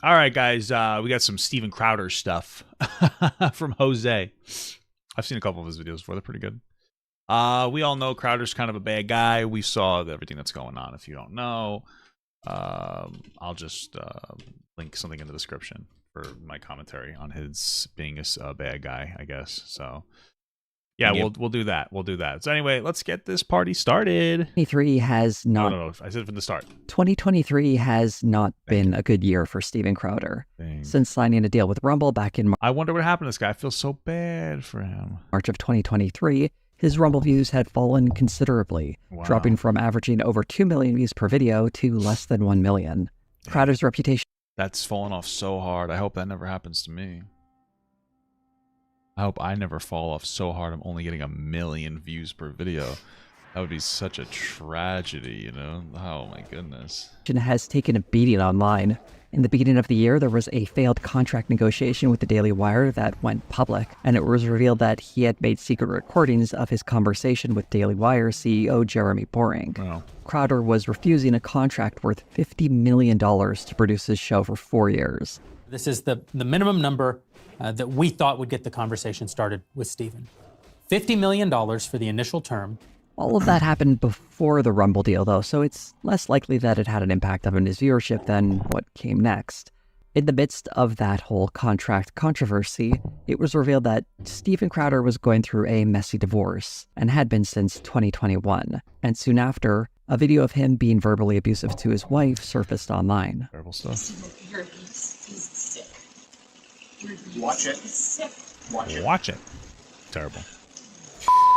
All right, guys. We got some Steven Crowder stuff from Jose. I've seen a couple of his videos before. They're pretty good. We all know Crowder's kind of a bad guy. We saw everything that's going on. If you don't know, I'll just link something in the description for my commentary on his being a bad guy, I guess. So yeah, Yep. we'll do that. We'll do that. So anyway, let's get this party started. 2023 has not. No. I said from the start. 2023 has not been a good year for Steven Crowder. Dang. Since signing a deal with Rumble back in I wonder what happened to this guy. I feel so bad for him. March of 2023, his Rumble views had fallen considerably, Wow. dropping from averaging over 2 million views per video to less than 1 million. Crowder's reputation That's fallen off so hard. I hope that never happens to me. I hope I never fall off so hard I'm only getting 1 million views per video. That would be such a tragedy, you know? Oh my goodness. has taken a beating online. In the beginning of the year, there was a failed contract negotiation with the Daily Wire that went public, and it was revealed that he had made secret recordings of his conversation with Daily Wire CEO Jeremy Boring. Wow. Crowder was refusing a contract worth $50 million to produce his show for 4 years. This is the minimum number that we thought would get the conversation started with Steven. $50 million for the initial term. All of that happened before the Rumble deal, though, so it's less likely that it had an impact on his viewership than what came next. In the midst of that whole contract controversy, it was revealed that Steven Crowder was going through a messy divorce, and had been since 2021. And soon after, a video of him being verbally abusive to his wife surfaced online. Terrible stuff. He's sick. Watch it. He's sick. Watch it. Watch it. Terrible.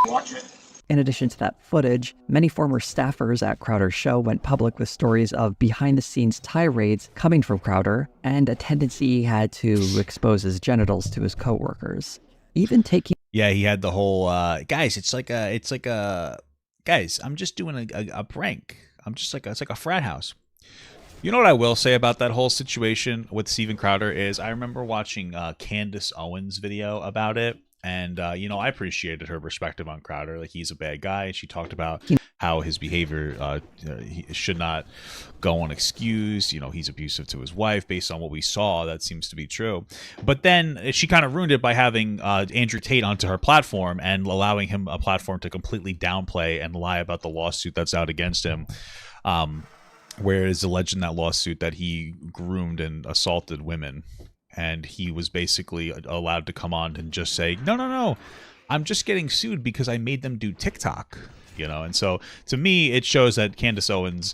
Watch it. In addition to that footage, many former staffers at Crowder's show went public with stories of behind-the-scenes tirades coming from Crowder, and a tendency he had to expose his genitals to his coworkers. Even taking Yeah, he had the whole guys, it's like a guys, I'm just doing a prank. I'm just like it's like a frat house. You know what I will say about that whole situation with Steven Crowder is I remember watching Candace Owens' video about it. And, you know, I appreciated her perspective on Crowder. Like, he's a bad guy. She talked about how his behavior he should not go unexcused. You know, he's abusive to his wife. Based on what we saw, that seems to be true. But then she kind of ruined it by having Andrew Tate onto her platform and allowing him a platform to completely downplay and lie about the lawsuit that's out against him. Where it is alleged in that lawsuit that he groomed and assaulted women. And he was basically allowed to come on and just say, no, I'm just getting sued because I made them do TikTok, you know? And so to me, it shows that Candace Owens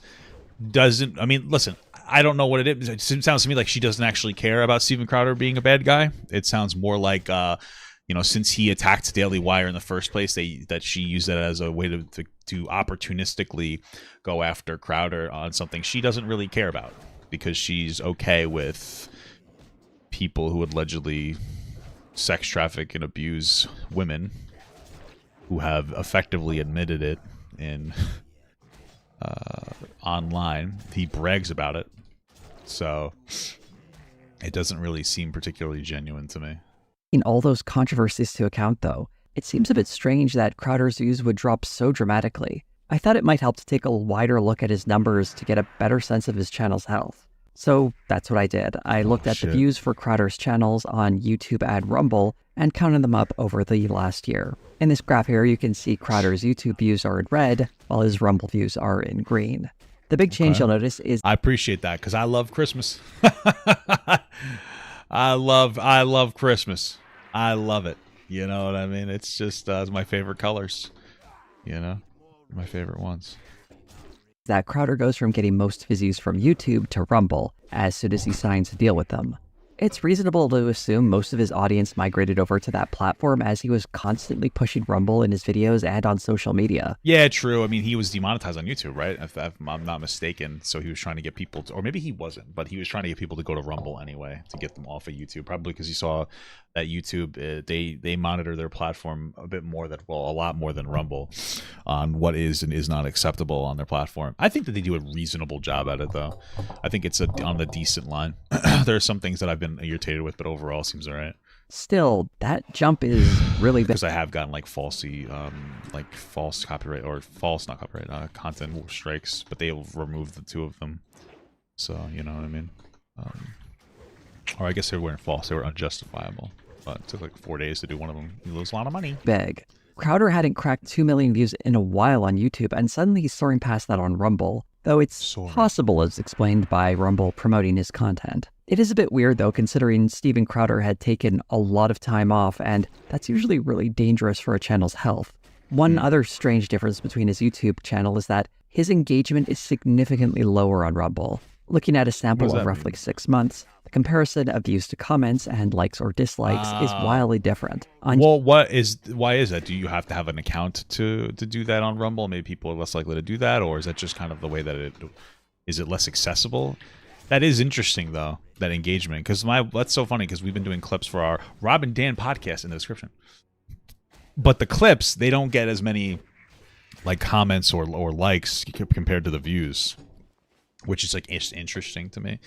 doesn't, I mean, listen, I don't know what it is. It sounds to me like she doesn't actually care about Steven Crowder being a bad guy. It sounds more like, you know, since he attacked Daily Wire in the first place, that she used that as a way to opportunistically go after Crowder on something she doesn't really care about because she's okay with people who allegedly sex traffic and abuse women who have effectively admitted it in online. He brags about it, so it doesn't really seem particularly genuine to me. In all those controversies to account, though, it seems a bit strange that Crowder's views would drop so dramatically. I thought it might help to take a wider look at his numbers to get a better sense of his channel's health. So that's what I did. I looked at the views for Crowder's channels on YouTube and Rumble and counted them up over the last year. In this graph here, you can see Crowder's YouTube views are in red, while his Rumble views are in green. The big change you'll notice is I appreciate that because I love Christmas. I love Christmas. I love it. You know what I mean? It's just it's my favorite colors. You know, my favorite ones. That Crowder goes from getting most of his views from YouTube to Rumble as soon as he signs a deal with them. It's reasonable to assume most of his audience migrated over to that platform as he was constantly pushing Rumble in his videos and on social media. Yeah, true. I mean, he was demonetized on YouTube, right? If I'm not mistaken. So he was trying to get people to, or maybe he wasn't, but he was trying to get people to go to Rumble anyway to get them off of YouTube. Probably because he saw that YouTube, they monitor their platform a bit more a lot more than Rumble on what is and is not acceptable on their platform. I think that they do a reasonable job at it, though. I think it's on the decent line. There are some things that I've been irritated with, but overall seems all right. Still, that jump is really big. Because I have gotten like false copyright or false, not copyright, content strikes, but they'll remove the two of them. So, you know what I mean? Or I guess they weren't false. They were unjustifiable. But it took like 4 days to do one of them. You lose a lot of money. Big. Crowder hadn't cracked 2 million views in a while on YouTube, and suddenly he's soaring past that on Rumble, though it's Soaring. possible as explained by Rumble promoting his content. It is a bit weird, though, considering Steven Crowder had taken a lot of time off, and that's usually really dangerous for a channel's health. One other strange difference between his YouTube channel is that his engagement is significantly lower on Rumble. Looking at a sample does of that roughly mean? 6 months, the comparison of views to comments and likes or dislikes is wildly different. On Well, why is that? Do you have to have an account to do that on Rumble? Maybe people are less likely to do that, or is that just kind of the way that it is it less accessible? That is interesting though, that engagement, because that's so funny because we've been doing clips for our Rob and Dan podcast in the description. But the clips, they don't get as many like comments or likes compared to the views, which is like interesting to me.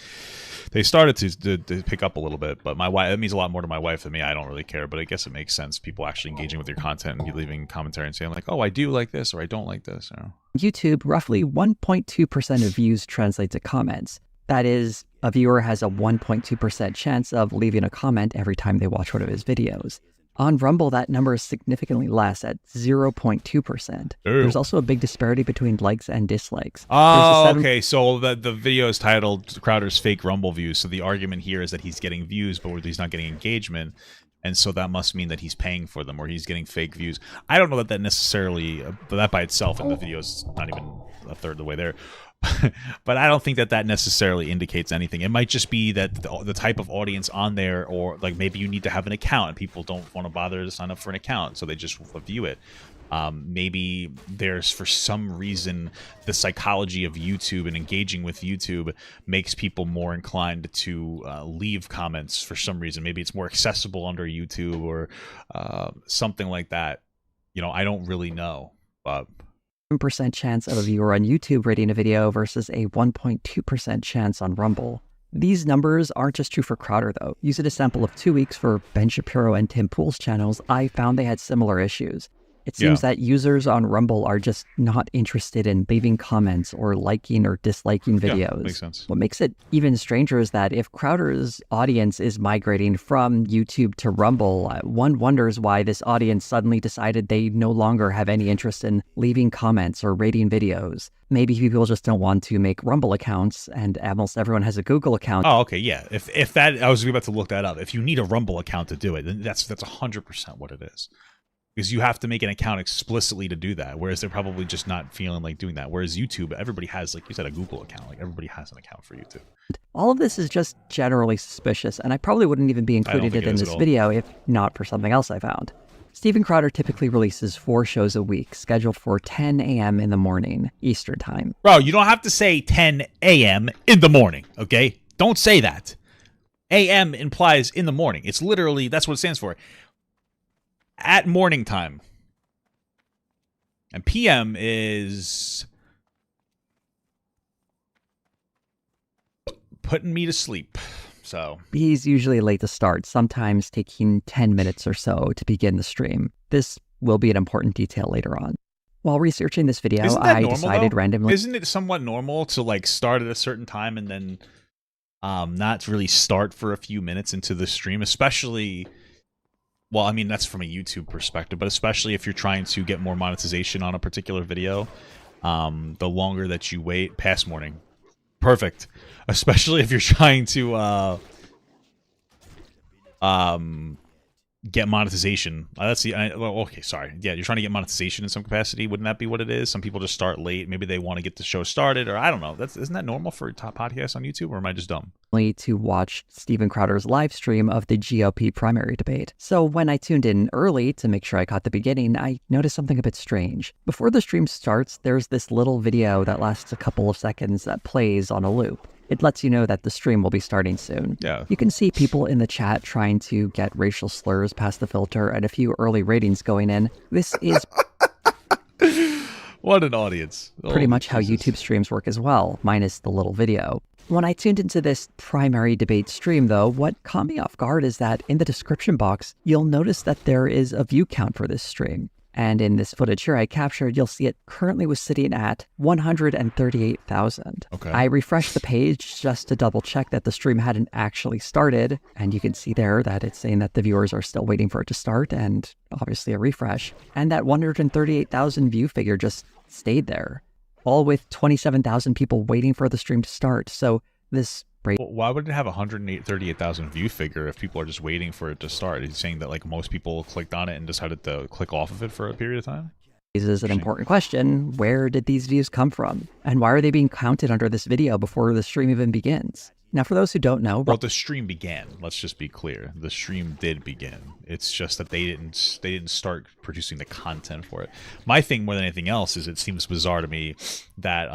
They started to pick up a little bit, but my wife, it means a lot more to my wife than me. I don't really care, but I guess it makes sense. People actually engaging with your content and leaving commentary and saying like, "Oh, I do like this," or "I don't like this." You know? YouTube, roughly 1.2% of views translate to comments. That is, a viewer has a 1.2% chance of leaving a comment every time they watch one of his videos. On Rumble, that number is significantly less at 0.2%. There's also a big disparity between likes and dislikes. Oh, There's a okay. So the video is titled Crowder's Fake Rumble Views. So the argument here is that he's getting views, but he's not getting engagement. And so that must mean that he's paying for them or he's getting fake views. I don't know that necessarily, that by itself in the video is not even a third of the way there. But I don't think that necessarily indicates anything. It might just be that the type of audience on there, or like maybe you need to have an account and people don't want to bother to sign up for an account, so they just view it. Maybe there's, for some reason, the psychology of YouTube and engaging with YouTube makes people more inclined to leave comments for some reason. Maybe it's more accessible under YouTube or something like that. You know, I don't really know, but 7% chance of a viewer on YouTube rating a video versus a 1.2% chance on Rumble. These numbers aren't just true for Crowder, though. Using a sample of 2 weeks for Ben Shapiro and Tim Pool's channels, I found they had similar issues. It seems that users on Rumble are just not interested in leaving comments or liking or disliking videos. Yeah, makes sense. What makes it even stranger is that if Crowder's audience is migrating from YouTube to Rumble, one wonders why this audience suddenly decided they no longer have any interest in leaving comments or rating videos. Maybe people just don't want to make Rumble accounts, and almost everyone has a Google account. Oh, okay, yeah. If that, I was about to look that up. If you need a Rumble account to do it, then that's 100% what it is. Because you have to make an account explicitly to do that, whereas they're probably just not feeling like doing that. Whereas YouTube, everybody has, like you said, a Google account. Like everybody has an account for YouTube. All of this is just generally suspicious, and I probably wouldn't even be including think it it in is this at all. video if not for something else I found. Steven Crowder typically releases 4 shows a week, scheduled for 10 a.m. in the morning, Eastern Time. Bro, you don't have to say 10 a.m. in the morning, okay? Don't say that. A.m. implies in the morning. It's literally, that's what it stands for. At morning time. And PM is putting me to sleep. So He's usually late to start, sometimes taking 10 minutes or so to begin the stream. This will be an important detail later on. While researching this video, isn't that I normal, decided though? randomly... Isn't it somewhat normal to like start at a certain time and then not really start for a few minutes into the stream, especially... Well, I mean, that's from a YouTube perspective, but especially if you're trying to get more monetization on a particular video, the longer that you wait, past morning. Perfect. Especially if you're trying to get monetization. Let's see. Well, okay, sorry. Yeah, you're trying to get monetization in some capacity. Wouldn't that be what it is? Some people just start late. Maybe they want to get the show started, or I don't know. Isn't that normal for top podcasts on YouTube, or am I just dumb? to watch Steven Crowder's live stream of the GOP primary debate. So when I tuned in early to make sure I caught the beginning, I noticed something a bit strange. Before the stream starts, there's this little video that lasts a couple of seconds that plays on a loop. It lets you know that the stream will be starting soon. Yeah. You can see people in the chat trying to get racial slurs past the filter and a few early ratings going in. This is What an audience. pretty Oh, much how Jesus. YouTube streams work as well, minus the little video. When I tuned into this primary debate stream, though, what caught me off guard is that in the description box, you'll notice that there is a view count for this stream. And in this footage here I captured, you'll see it currently was sitting at 138,000. Okay. I refreshed the page just to double check that the stream hadn't actually started. And you can see there that it's saying that the viewers are still waiting for it to start, and obviously a refresh. And that 138,000 view figure just stayed there, all with 27,000 people waiting for the stream to start. So this Well, why would it have 138,000 view figure if people are just waiting for it to start? He's saying that like most people clicked on it and decided to click off of it for a period of time? raises an important question. Where did these views come from? And why are they being counted under this video before the stream even begins? Now, for those who don't know, Well, the stream began. Let's just be clear. The stream did begin. It's just that they didn't start producing the content for it. My thing more than anything else is it seems bizarre to me that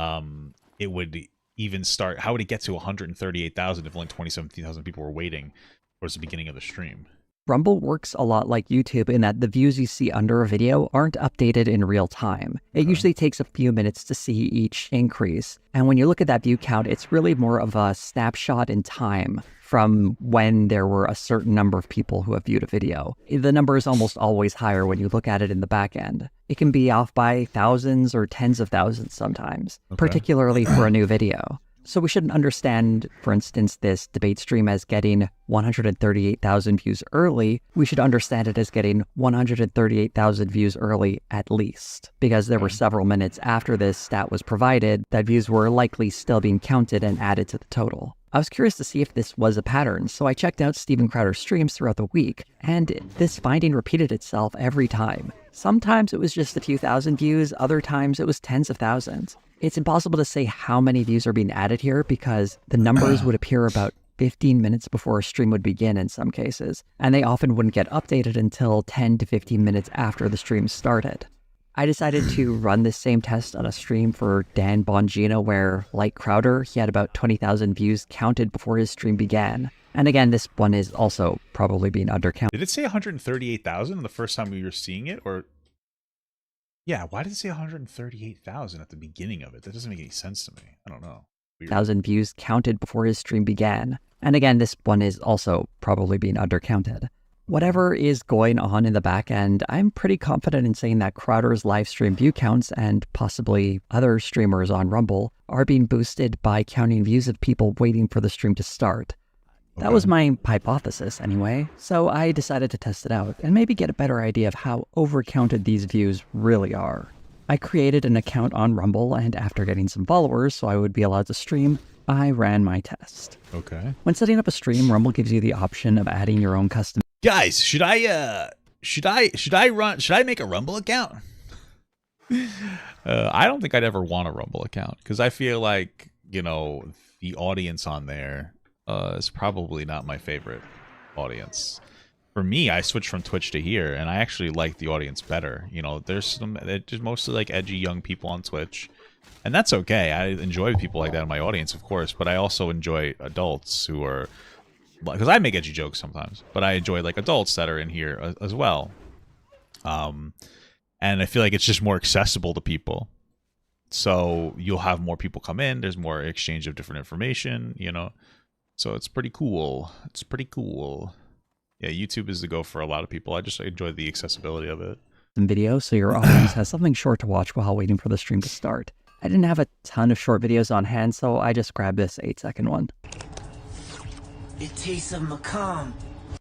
it would even start. How would it get to 138,000 if only 27,000 people were waiting towards the beginning of the stream? Rumble works a lot like YouTube in that the views you see under a video aren't updated in real time. It usually takes a few minutes to see each increase. And when you look at that view count, it's really more of a snapshot in time from when there were a certain number of people who have viewed a video. The number is almost always higher when you look at it in the back end. It can be off by thousands or tens of thousands sometimes, particularly for a new video. So we shouldn't understand, for instance, this debate stream as getting 138,000 views early. We should understand it as getting 138,000 views early at least, because there were several minutes after this stat was provided that views were likely still being counted and added to the total. I was curious to see if this was a pattern, so I checked out Steven Crowder's streams throughout the week, and this finding repeated itself every time. Sometimes it was just a few thousand views, other times it was tens of thousands. It's impossible to say how many views are being added here because the numbers would appear about 15 minutes before a stream would begin in some cases, and they often wouldn't get updated until 10 to 15 minutes after the stream started. I decided to run this same test on a stream for Dan Bongino where, like Crowder, he had about 20,000 views counted before his stream began. And again, this one is also probably being undercounted. Did it say 138,000 the first time we were seeing it? Or yeah, why did it say 138,000 at the beginning of it? That doesn't make any sense to me. I don't know. Weird. 1,000 views counted before his stream began. And again, this one is also probably being undercounted. Whatever is going on in the back end, I'm pretty confident in saying that Crowder's live stream view counts and possibly other streamers on Rumble are being boosted by counting views of people waiting for the stream to start. That was my hypothesis anyway, so I decided to test it out and maybe get a better idea of how overcounted these views really are. I created an account on Rumble, and after getting some followers so I would be allowed to stream, I ran my test. Okay. When setting up a stream, Rumble gives you the option of adding your own custom Guys, should I make a Rumble account? I don't think I'd ever want a Rumble account because I feel like, you know, the audience on there is probably not my favorite audience. For me, I switched from Twitch to here, and I actually like the audience better. You know, there's mostly like edgy young people on Twitch, and that's okay. I enjoy people like that in my audience, of course, but I also enjoy adults who are, because I make edgy jokes sometimes, but I enjoy like adults that are in here as well. And I feel like it's just more accessible to people. So you'll have more people come in. There's more exchange of different information, you know. So it's pretty cool. It's pretty cool. Yeah, YouTube is the go for a lot of people. I just enjoy the accessibility of it. video so your audience has something short to watch while waiting for the stream to start. I didn't have a ton of short videos on hand, so I just grabbed this 8-second one. It tastes of Macomb.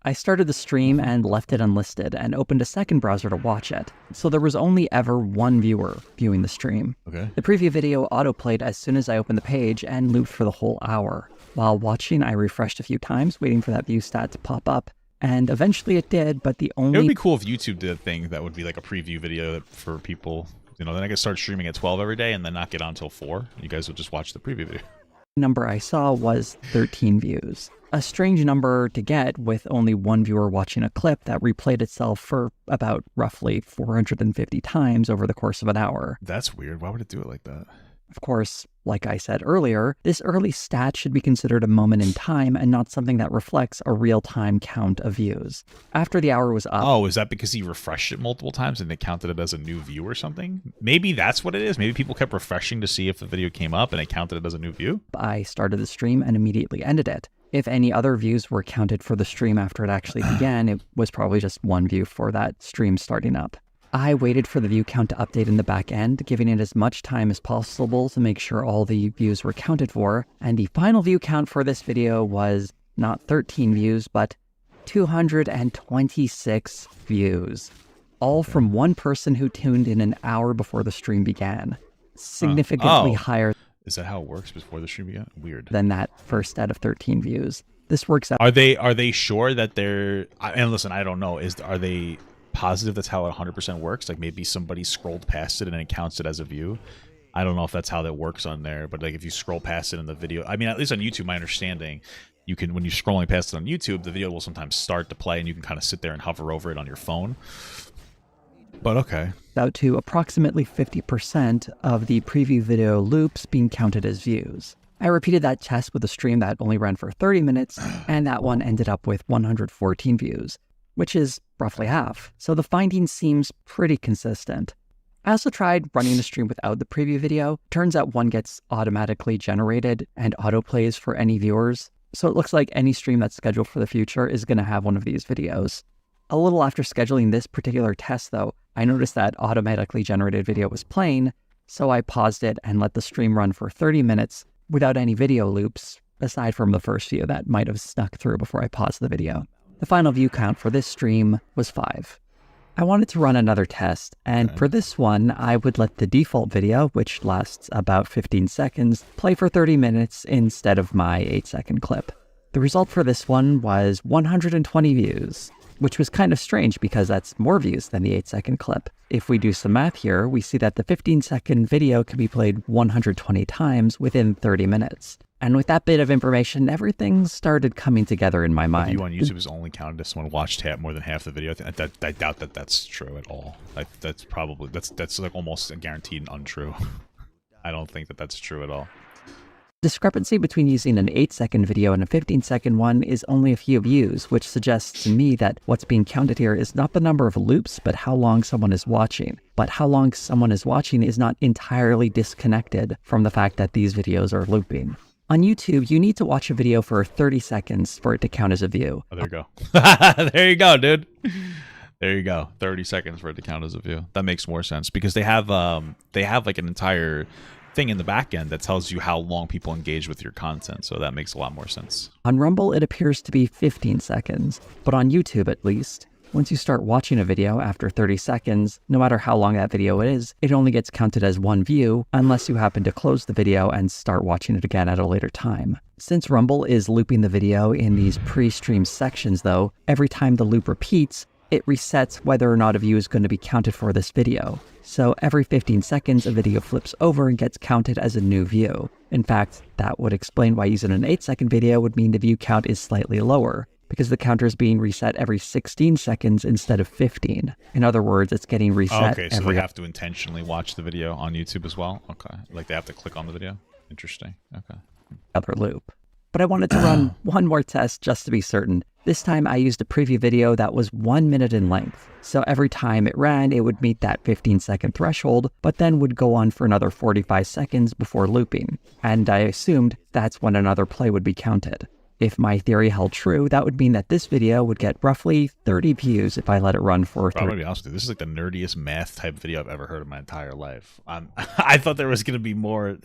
I started the stream and left it unlisted and opened a second browser to watch it, so there was only ever one viewer viewing the stream. Okay. The preview video autoplayed as soon as I opened the page and looped for the whole hour. While watching, I refreshed a few times, waiting for that view stat to pop up, and eventually it did, but the It would only be cool if YouTube did a thing that would be like a preview video for people. You know, then I could start streaming at 12 every day and then not get on until 4. You guys would just watch the preview video. number I saw was 13 views. A strange number to get with only one viewer watching a clip that replayed itself for about roughly 450 times over the course of an hour. That's weird. Why would it do it like that? Of course, like I said earlier, this early stat should be considered a moment in time and not something that reflects a real-time count of views. After the hour was up... Oh, is that because he refreshed it multiple times and they counted it as a new view or something? Maybe that's what it is. Maybe people kept refreshing to see if the video came up and it counted it as a new view? I started the stream and immediately ended it. If any other views were counted for the stream after it actually began, it was probably just one view for that stream starting up. I waited for the view count to update in the back end, giving it as much time as possible to make sure all the views were counted for, and the final view count for this video was not 13 views, but 226 views. All from one person who tuned in an hour before the stream began. Significantly higher Is that how it works before the stream began? Weird. than that first set of 13 views. This works out. Are they sure that they're? And listen, I don't know. Are they positive that's how it 100% works? Like maybe somebody scrolled past it and it counts it as a view. I don't know if that's how that works on there, but like if you scroll past it in the video, I mean, at least on YouTube, my understanding, you can, when you're scrolling past it on YouTube, the video will sometimes start to play and you can kind of sit there and hover over it on your phone. But okay. Out to approximately 50% of the preview video loops being counted as views. I repeated that test with a stream that only ran for 30 minutes, and that one ended up with 114 views, which is roughly half, so the finding seems pretty consistent. I also tried running the stream without the preview video. Turns out one gets automatically generated and autoplays for any viewers, so it looks like any stream that's scheduled for the future is going to have one of these videos. A little after scheduling this particular test though, I noticed that automatically generated video was playing, so I paused it and let the stream run for 30 minutes without any video loops, aside from the first few that might have snuck through before I paused the video. The final view count for this stream was 5. I wanted to run another test, and for this one, I would let the default video, which lasts about 15 seconds, play for 30 minutes instead of my 8-second clip. The result for this one was 120 views, which was kind of strange because that's more views than the 8-second clip. If we do some math here, we see that the 15-second video can be played 120 times within 30 minutes. And with that bit of information, everything started coming together in my The mind. view on YouTube is only counted if someone watched more than half the video. I doubt that that's true at all. That's probably that's like almost guaranteed untrue. I don't think that that's true at all. Discrepancy between using an 8-second video and a 15-second one is only a few views, which suggests to me that what's being counted here is not the number of loops, but how long someone is watching. But how long someone is watching is not entirely disconnected from the fact that these videos are looping. On YouTube, you need to watch a video for 30 seconds for it to count as a view. Oh, there you go. There you go, dude. There you go. 30 seconds for it to count as a view. That makes more sense because they have like an entire thing in the back end that tells you how long people engage with your content. So that makes a lot more sense. On Rumble, it appears to be 15 seconds, but on YouTube at least, once you start watching a video after 30 seconds, no matter how long that video is, it only gets counted as one view unless you happen to close the video and start watching it again at a later time. Since Rumble is looping the video in these pre-stream sections though, every time the loop repeats, it resets whether or not a view is going to be counted for this video. So every 15 seconds, a video flips over and gets counted as a new view. In fact, that would explain why using an 8-second video would mean the view count is slightly lower, because the counter is being reset every 16 seconds instead of 15. In other words, it's getting reset Okay, so every they have to intentionally watch the video on YouTube as well? Okay. Like they have to click on the video? Interesting. Okay. other loop. But I wanted to run one more test just to be certain. This time I used a preview video that was 1 minute in length. So every time it ran, it would meet that 15-second threshold, but then would go on for another 45 seconds before looping. And I assumed that's when another play would be counted. If my theory held true, that would mean that this video would get roughly 30 views if I let it run for I'm 30. gonna be honest with you, this is like the nerdiest math type video I've ever heard in my entire life. I thought there was gonna be more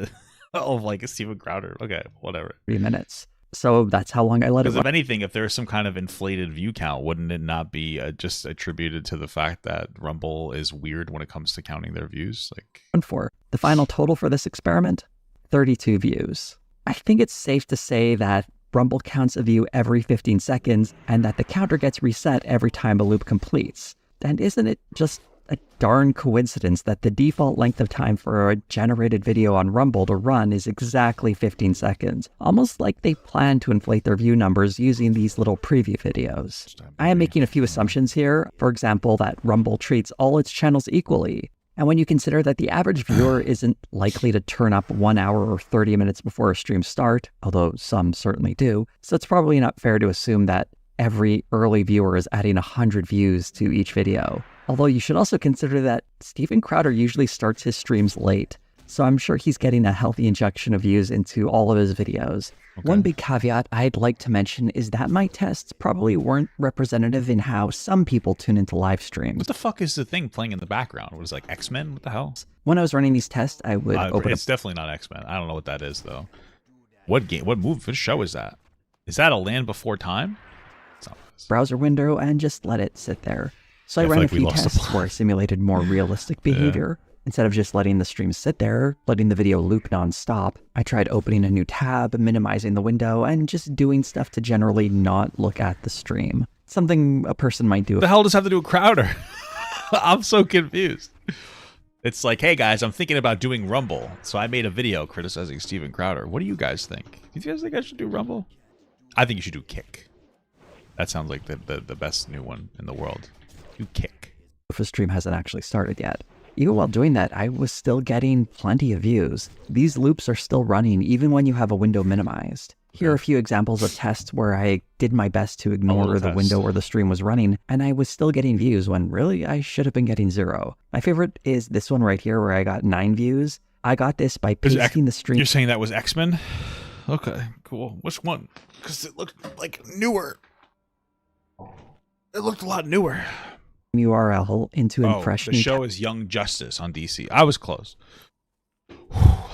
of like a Steven Crowder. Okay, whatever. 3 minutes. So that's how long I let it Because run if anything, if there was some kind of inflated view count, wouldn't it not be just attributed to the fact that Rumble is weird when it comes to counting their views? Like, for. The final total for this experiment, 32 views. I think it's safe to say that Rumble counts a view every 15 seconds and that the counter gets reset every time a loop completes. And isn't it just a darn coincidence that the default length of time for a generated video on Rumble to run is exactly 15 seconds? Almost like they plan to inflate their view numbers using these little preview videos. I am making a few assumptions here. For example, that Rumble treats all its channels equally. And when you consider that the average viewer isn't likely to turn up 1 hour or 30 minutes before a stream start, although some certainly do, so it's probably not fair to assume that every early viewer is adding 100 views to each video. Although you should also consider that Steven Crowder usually starts his streams late, So I'm sure he's getting a healthy injection of views into all of his videos. Okay. One big caveat I'd like to mention is that my tests probably weren't representative in how some people tune into live streams. What the fuck is the thing playing in the background? What is it, like X-Men? What the hell? When I was running these tests, I would open up It's definitely not X-Men. I don't know what that is though. What game? What movie? What show is that? Is that A Land Before Time? It's not what it is. browser window and just let it sit there. So I I feel ran like a we few lost the tests plot. where I simulated more realistic behavior. Instead of just letting the stream sit there, letting the video loop nonstop, I tried opening a new tab, minimizing the window, and just doing stuff to generally not look at the stream. Something a person might do. What the hell does that have to do with Crowder? I'm so confused. It's like, hey guys, I'm thinking about doing Rumble, so I made a video criticizing Steven Crowder. What do you guys think? Do you guys think I should do Rumble? I think you should do Kick. That sounds like the best new one in the world. Do Kick. If a stream hasn't actually started yet. Even while doing that, I was still getting plenty of views. These loops are still running even when you have a window minimized. Here are a few examples of tests where I did my best to ignore the test. window where the stream was running, and I was still getting views when really I should have been getting 0. My favorite is this one right here where I got 9 views. I got this by pasting the stream. You're saying that was X-Men? Okay, cool. Which one? Because it looked like newer. It looked a lot newer. URL into Oh, Impression the show is Young Justice on DC. I was close.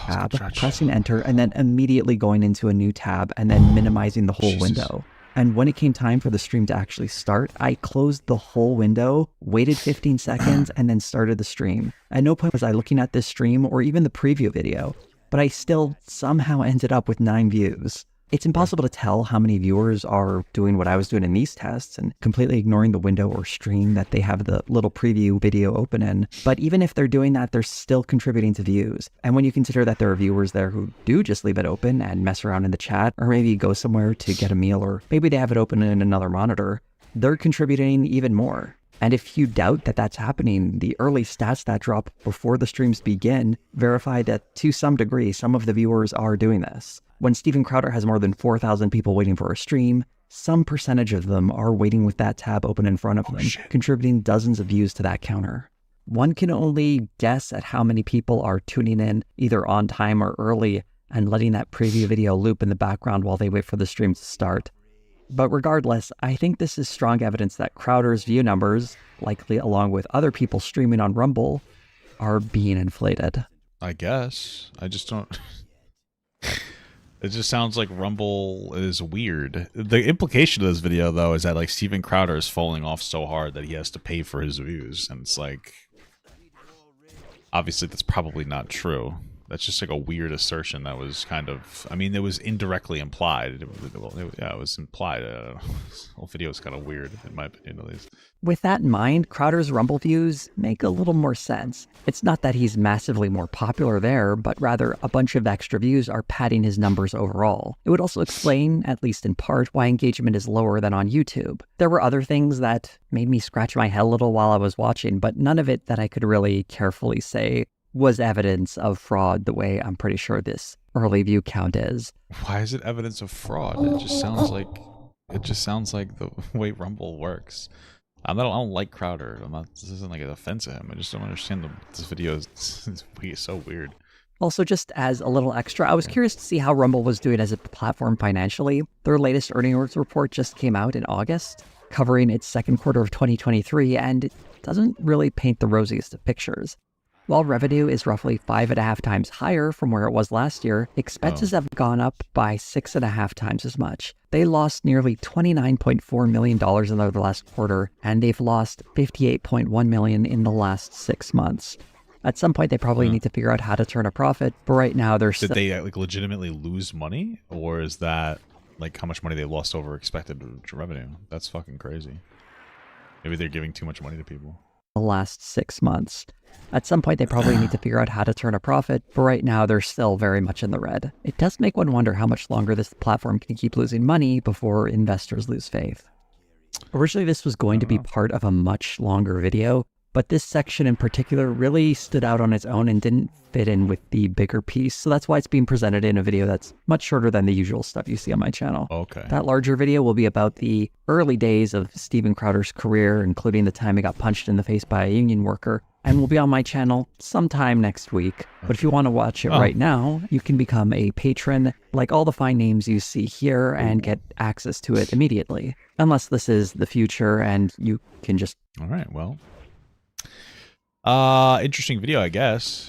tab, pressing enter, and then immediately going into a new tab and then minimizing the whole Jesus. window. And when it came time for the stream to actually start, I closed the whole window, waited 15 seconds, and then started the stream. At no point was I looking at this stream or even the preview video, but I still somehow ended up with 9 views. It's impossible to tell how many viewers are doing what I was doing in these tests and completely ignoring the window or stream that they have the little preview video open in. But even if they're doing that, they're still contributing to views. And when you consider that there are viewers there who do just leave it open and mess around in the chat, or maybe go somewhere to get a meal, or maybe they have it open in another monitor, they're contributing even more. And if you doubt that that's happening, the early stats that drop before the streams begin verify that to some degree, some of the viewers are doing this. When Steven Crowder has more than 4,000 people waiting for a stream, some percentage of them are waiting with that tab open in front of them, contributing dozens of views to that counter. One can only guess at how many people are tuning in either on time or early and letting that preview video loop in the background while they wait for the stream to start. But regardless, I think this is strong evidence that Crowder's view numbers, likely along with other people streaming on Rumble, are being inflated. I guess. I just don't... It just sounds like Rumble is weird. The implication of this video, though, is that like Steven Crowder is falling off so hard that he has to pay for his views, and it's like, obviously that's probably not true. That's just like a weird assertion that was kind of, I mean, it was indirectly implied. It was implied. The whole video is kind of weird, in my opinion, at least. With that in mind, Crowder's Rumble views make a little more sense. It's not that he's massively more popular there, but rather a bunch of extra views are padding his numbers overall. It would also explain, at least in part, why engagement is lower than on YouTube. There were other things that made me scratch my head a little while I was watching, but none of it that I could really carefully say was evidence of fraud the way I'm pretty sure this early view count is. Why is it evidence of fraud? It just sounds like the way Rumble works. I don't like Crowder. This isn't like an offense to him. I just don't understand this video is so weird. Also, just as a little extra, I was curious to see how Rumble was doing as a platform financially. Their latest earnings report just came out in August, covering its second quarter of 2023, and it doesn't really paint the rosiest of pictures. While revenue is roughly 5.5 times higher from where it was last year, expenses have gone up by 6.5 times as much. They lost nearly $29.4 million in the last quarter, and they've lost $58.1 million in the last 6 months. At some point, they probably need to figure out how to turn a profit, but right now they're Did they like legitimately lose money, or is that like how much money they lost over expected revenue? That's fucking crazy. Maybe they're giving too much money to people. The last 6 months. At some point, they probably need to figure out how to turn a profit, but right now they're still very much in the red. It does make one wonder how much longer this platform can keep losing money before investors lose faith. Originally, this was going to be part of a much longer video, but this section in particular really stood out on its own and didn't fit in with the bigger piece, so that's why it's being presented in a video that's much shorter than the usual stuff you see on my channel. Okay. That larger video will be about the early days of Steven Crowder's career, including the time he got punched in the face by a union worker, and will be on my channel sometime next week. But if you want to watch it right now, you can become a patron, like all the fine names you see here, and get access to it immediately. Unless this is the future and you can just... All right, well. Interesting video, I guess.